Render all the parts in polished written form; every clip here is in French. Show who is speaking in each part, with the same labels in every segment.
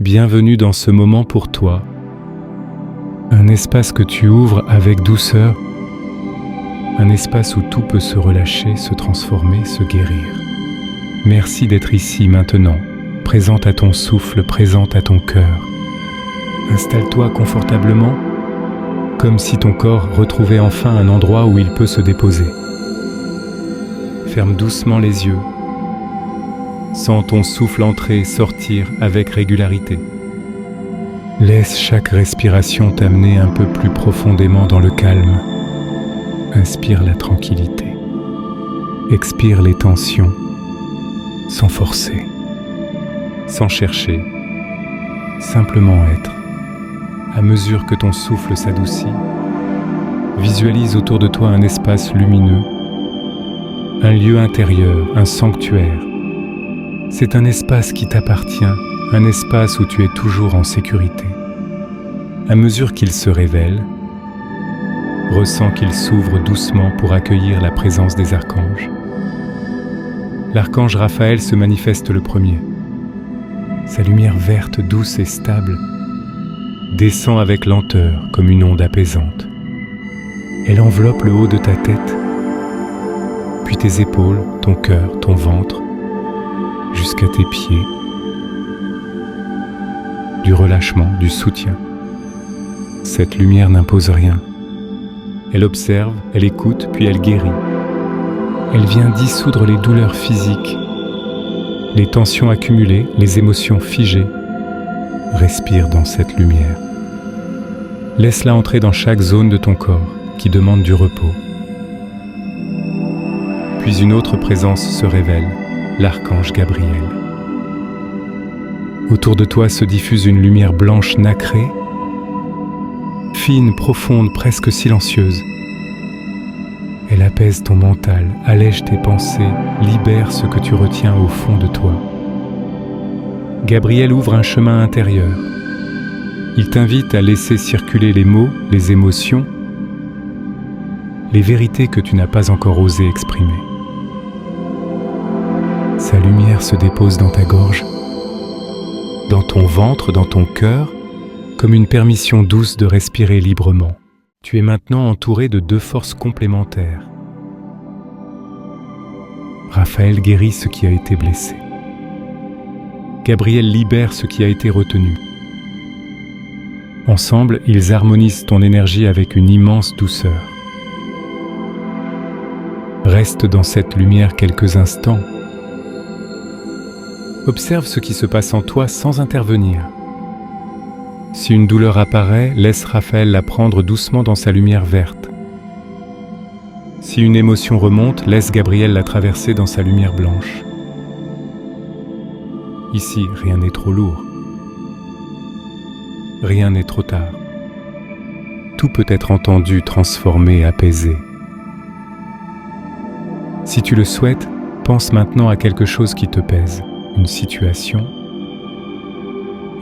Speaker 1: Bienvenue dans ce moment pour toi, un espace que tu ouvres avec douceur, un espace où tout peut se relâcher, se transformer, se guérir. Merci d'être ici maintenant, présente à ton souffle, présente à ton cœur. Installe-toi confortablement, comme si ton corps retrouvait enfin un endroit où il peut se déposer. Ferme doucement les yeux. Sens ton souffle entrer et sortir avec régularité. Laisse chaque respiration t'amener un peu plus profondément dans le calme. Inspire la tranquillité. Expire les tensions, sans forcer, sans chercher, simplement être. À mesure que ton souffle s'adoucit, visualise autour de toi un espace lumineux, un lieu intérieur, un sanctuaire. C'est un espace qui t'appartient, un espace où tu es toujours en sécurité. À mesure qu'il se révèle, ressens qu'il s'ouvre doucement pour accueillir la présence des archanges. L'archange Raphaël se manifeste le premier. Sa lumière verte, douce et stable descend avec lenteur comme une onde apaisante. Elle enveloppe le haut de ta tête, puis tes épaules, ton cœur, ton ventre, jusqu'à tes pieds. Du relâchement, du soutien. Cette lumière n'impose rien. Elle observe, elle écoute, puis elle guérit. Elle vient dissoudre les douleurs physiques, les tensions accumulées, les émotions figées. Respire dans cette lumière. Laisse-la entrer dans chaque zone de ton corps qui demande du repos. Puis une autre présence se révèle, l'archange Gabriel. Autour de toi se diffuse une lumière blanche nacrée, fine, profonde, presque silencieuse. Elle apaise ton mental, allège tes pensées, libère ce que tu retiens au fond de toi. Gabriel ouvre un chemin intérieur. Il t'invite à laisser circuler les mots, les émotions, les vérités que tu n'as pas encore osé exprimer. Sa lumière se dépose dans ta gorge, dans ton ventre, dans ton cœur, comme une permission douce de respirer librement. Tu es maintenant entouré de deux forces complémentaires. Raphaël guérit ce qui a été blessé. Gabriel libère ce qui a été retenu. Ensemble, ils harmonisent ton énergie avec une immense douceur. Reste dans cette lumière quelques instants. Observe ce qui se passe en toi sans intervenir. Si une douleur apparaît, laisse Raphaël la prendre doucement dans sa lumière verte. Si une émotion remonte, laisse Gabriel la traverser dans sa lumière blanche. Ici, rien n'est trop lourd. Rien n'est trop tard. Tout peut être entendu, transformé, apaisé. Si tu le souhaites, pense maintenant à quelque chose qui te pèse. Une situation,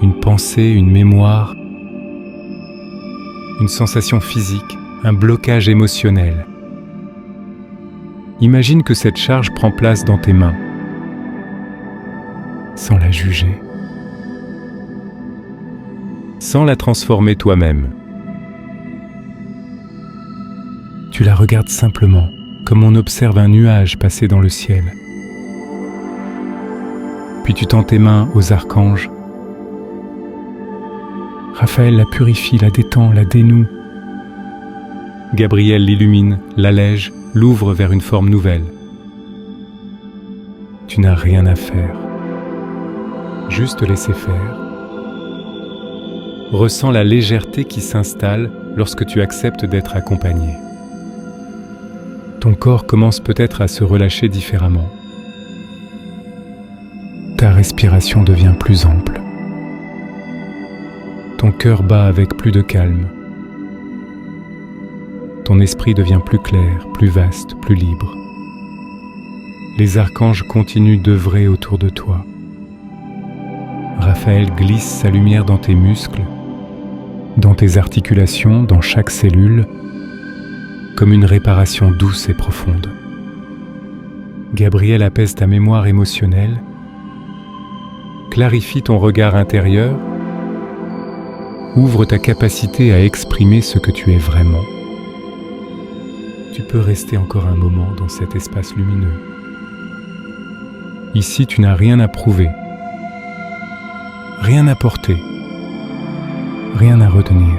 Speaker 1: une pensée, une mémoire, une sensation physique, un blocage émotionnel. Imagine que cette charge prend place dans tes mains, sans la juger, sans la transformer toi-même. Tu la regardes simplement, comme on observe un nuage passer dans le ciel. Puis tu tends tes mains aux archanges. Raphaël la purifie, la détend, la dénoue. Gabriel l'illumine, l'allège, l'ouvre vers une forme nouvelle. Tu n'as rien à faire. Juste laisser faire. Ressens la légèreté qui s'installe lorsque tu acceptes d'être accompagné. Ton corps commence peut-être à se relâcher différemment. Ta respiration devient plus ample. Ton cœur bat avec plus de calme. Ton esprit devient plus clair, plus vaste, plus libre. Les archanges continuent d'œuvrer autour de toi. Raphaël glisse sa lumière dans tes muscles, dans tes articulations, dans chaque cellule, comme une réparation douce et profonde. Gabriel apaise ta mémoire émotionnelle, clarifie ton regard intérieur Ouvre ta capacité à exprimer ce que tu es vraiment. Tu peux rester encore un moment dans cet espace lumineux. Ici, tu n'as rien à prouver, rien à porter, rien à retenir.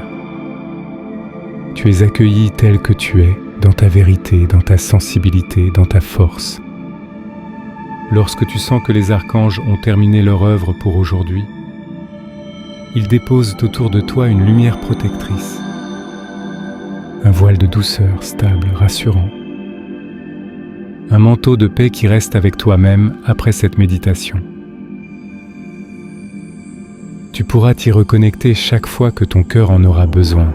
Speaker 1: Tu es accueilli tel que tu es, dans ta vérité, dans ta sensibilité, dans ta force. Lorsque tu sens que les archanges ont terminé leur œuvre pour aujourd'hui, ils déposent autour de toi une lumière protectrice, un voile de douceur stable, rassurant, un manteau de paix qui reste avec toi-même après cette méditation. Tu pourras t'y reconnecter chaque fois que ton cœur en aura besoin.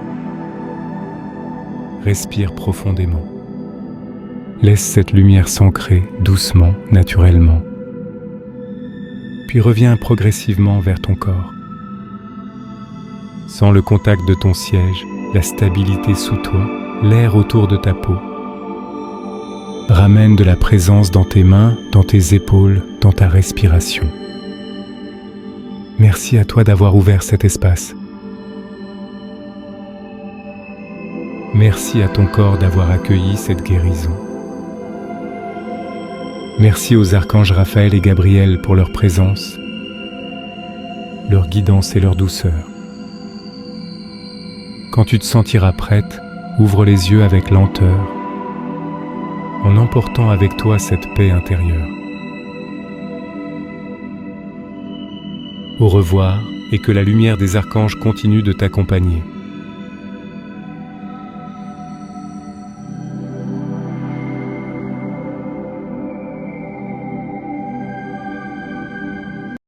Speaker 1: Respire profondément. Laisse cette lumière s'ancrer doucement, naturellement. Puis reviens progressivement vers ton corps. Sens le contact de ton siège, la stabilité sous toi, l'air autour de ta peau. Ramène de la présence dans tes mains, dans tes épaules, dans ta respiration. Merci à toi d'avoir ouvert cet espace. Merci à ton corps d'avoir accueilli cette guérison. Merci aux archanges Raphaël et Gabriel pour leur présence, leur guidance et leur douceur. Quand tu te sentiras prête, ouvre les yeux avec lenteur, en emportant avec toi cette paix intérieure. Au revoir et que la lumière des archanges continue de t'accompagner.